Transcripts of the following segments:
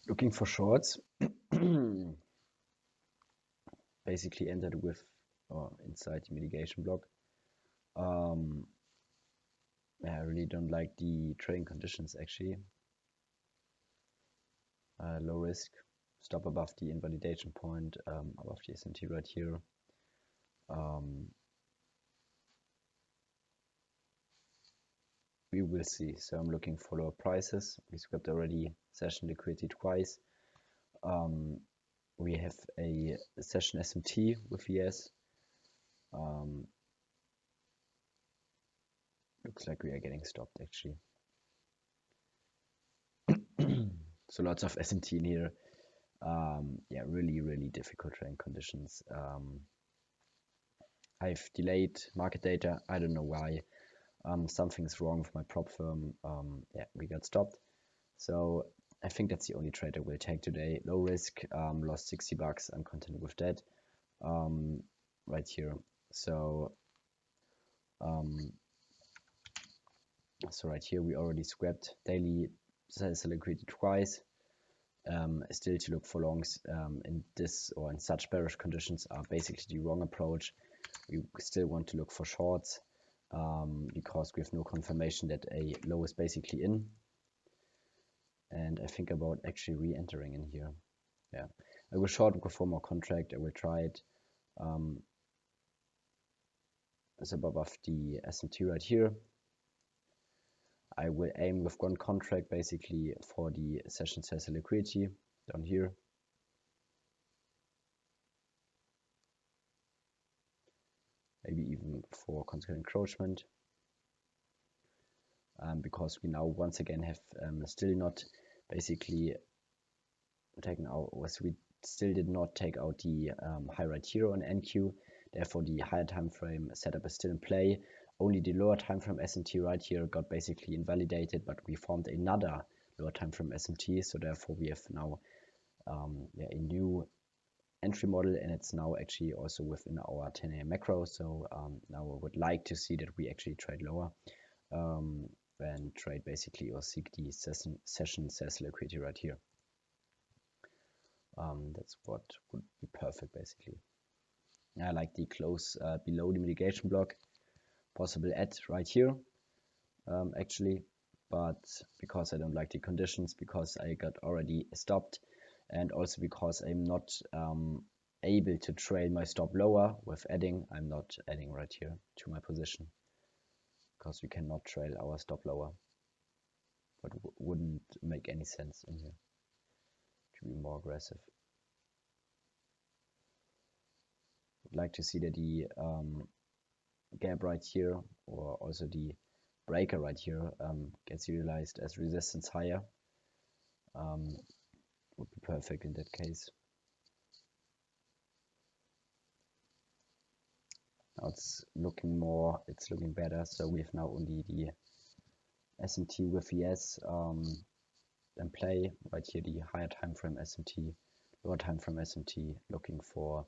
looking for shorts. Basically entered with inside the mitigation block. I really don't like the trading conditions actually. Low risk, stop above the invalidation point, above the SMT right here. We will see. So I'm looking for lower prices. We swapped already session liquidity twice. We have a session SMT with ES. Looks like we are getting stopped actually. So lots of SMT in here. Yeah, really difficult trading conditions. I've delayed market data. I don't know why. Something's wrong with my prop firm. Yeah, we got stopped. So I think that's the only trade I will take today. Low risk, lost 60 bucks. I'm content with that. Right here. So right here we already scrapped daily sell liquidity twice. Still to look for longs in this or in such bearish conditions are basically the wrong approach. We still want to look for shorts because we have no confirmation that a low is basically in. And I think about actually re-entering in here. Yeah, I will short with one more contract. I will try it. It's above the SMT right here. I will aim with one contract basically for the session size liquidity down here. Maybe even for control encroachment. Because we now once again have still not basically taken out, we still did not take out the high right here on NQ. Therefore, the higher time frame setup is still in play. Only the lower time frame SMT right here got basically invalidated, but we formed another lower time frame SMT. So therefore, we have now a new entry model, and it's now actually also within our 10 AM macro. So now I would like to see that we actually trade lower and trade basically or seek the session size liquidity right here. That's what would be perfect basically. I like the close below the mitigation block, possible at right here actually, but because I don't like the conditions, because I got already stopped, and also because I'm not able to trail my stop lower with adding. I'm not adding right here to my position because we cannot trail our stop lower, but wouldn't make any sense in here to be more aggressive. Would like to see that the gap right here, or also the breaker right here, gets utilized as resistance higher. Would be perfect in that case. Now it's looking better. So we have now only the SMT with ES in play. Right here, the higher time frame SMT, lower time frame SMT, looking for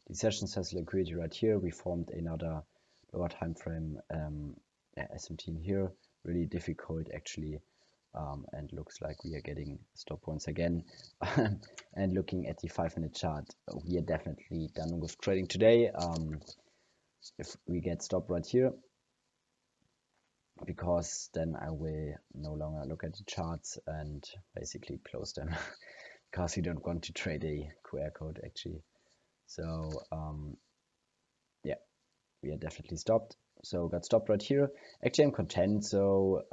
the session size liquidity right here. We formed another lower time frame SMT in here. Really difficult actually, and looks like we are getting stop once again. And looking at the 5-minute chart, we are definitely done with trading today. If we get stopped right here, because then I will no longer look at the charts and basically close them because we don't want to trade a QR code actually. So yeah, we are definitely stopped. So got stopped right here. Actually, I'm content. So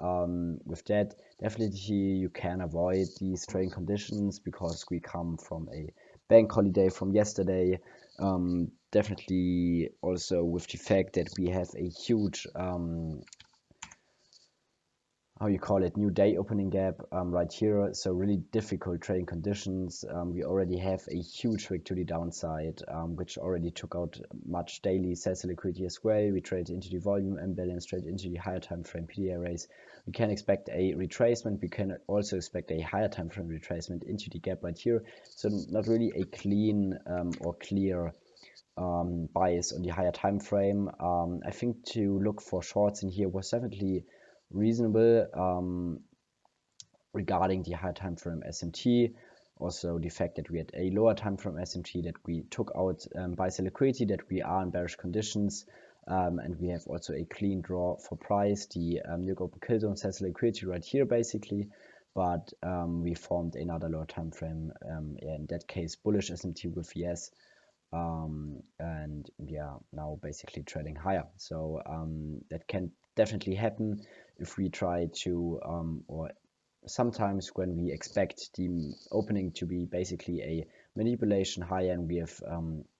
with that, definitely you can avoid these trading conditions because we come from a bank holiday from yesterday. Definitely also with the fact that we have a huge how you call it, new day opening gap right here. So really difficult trading conditions. We already have a huge wick to the downside, which already took out much daily sales liquidity as well. We traded into the volume imbalance, traded into the higher time frame PDA raise. We can expect a retracement. We can also expect a higher time frame retracement into the gap right here. So not really a clean or clear bias on the higher time frame. I think to look for shorts in here was definitely reasonable regarding the high time frame SMT. Also the fact that we had a lower time frame SMT, that we took out buy sell liquidity, that we are in bearish conditions, and we have also a clean draw for price. The New York Open kill zone says liquidity right here basically, but we formed another lower time frame, in that case bullish SMT with yes, and yeah, now basically trading higher. So that can definitely happen if we try to or sometimes when we expect the opening to be basically a manipulation higher and we have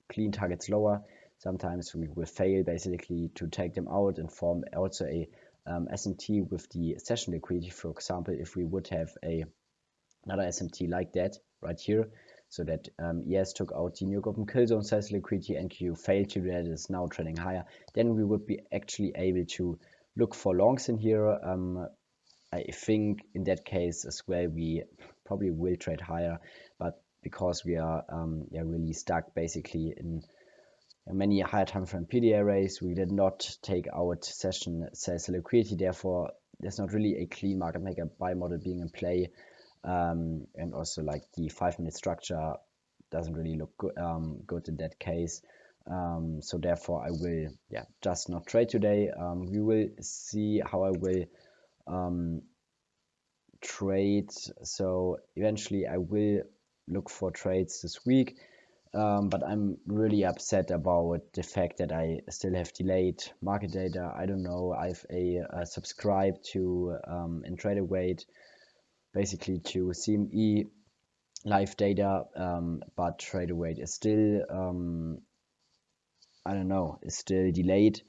clean targets lower, sometimes we will fail basically to take them out and form also a SMT with the session liquidity. For example, if we would have another SMT like that right here, so that ES took out the New York Open kill zone size liquidity, NQ failed to do that, is now trending higher, then we would be actually able to look for longs in here. I think in that case as well, we probably will trade higher, but because we are really stuck basically in many higher time frame PD arrays, we did not take out session size liquidity. Therefore, there's not really a clean market maker buy model being in play, and also like the 5-minute structure doesn't really look good in that case. So therefore, I will just not trade today. We will see how I will trade. So eventually I will look for trades this week, but I'm really upset about the fact that I still have delayed market data. I don't know, I've subscribed to in TraderWeight basically to CME live data, but TraderWeight is still I don't know, is still delayed.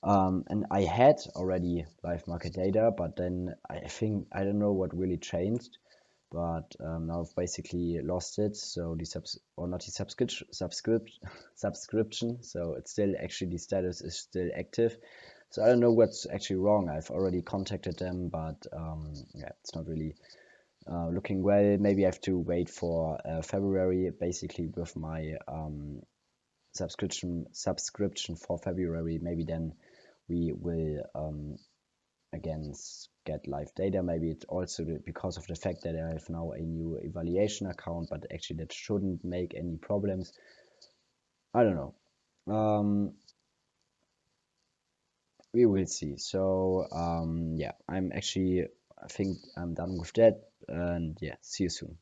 And I had already live market data, but then I think I don't know what really changed, but now I've basically lost it. So the subscription. So it's still actually, the status is still active. So I don't know what's actually wrong. I've already contacted them, but yeah, it's not really looking well. Maybe I have to wait for February, basically with my subscription for February. Maybe then we will again get live data. Maybe it's also because of the fact that I have now a new evaluation account, but actually that shouldn't make any problems. I don't know. We will see. So yeah, I think I'm done with that, and yeah, see you soon.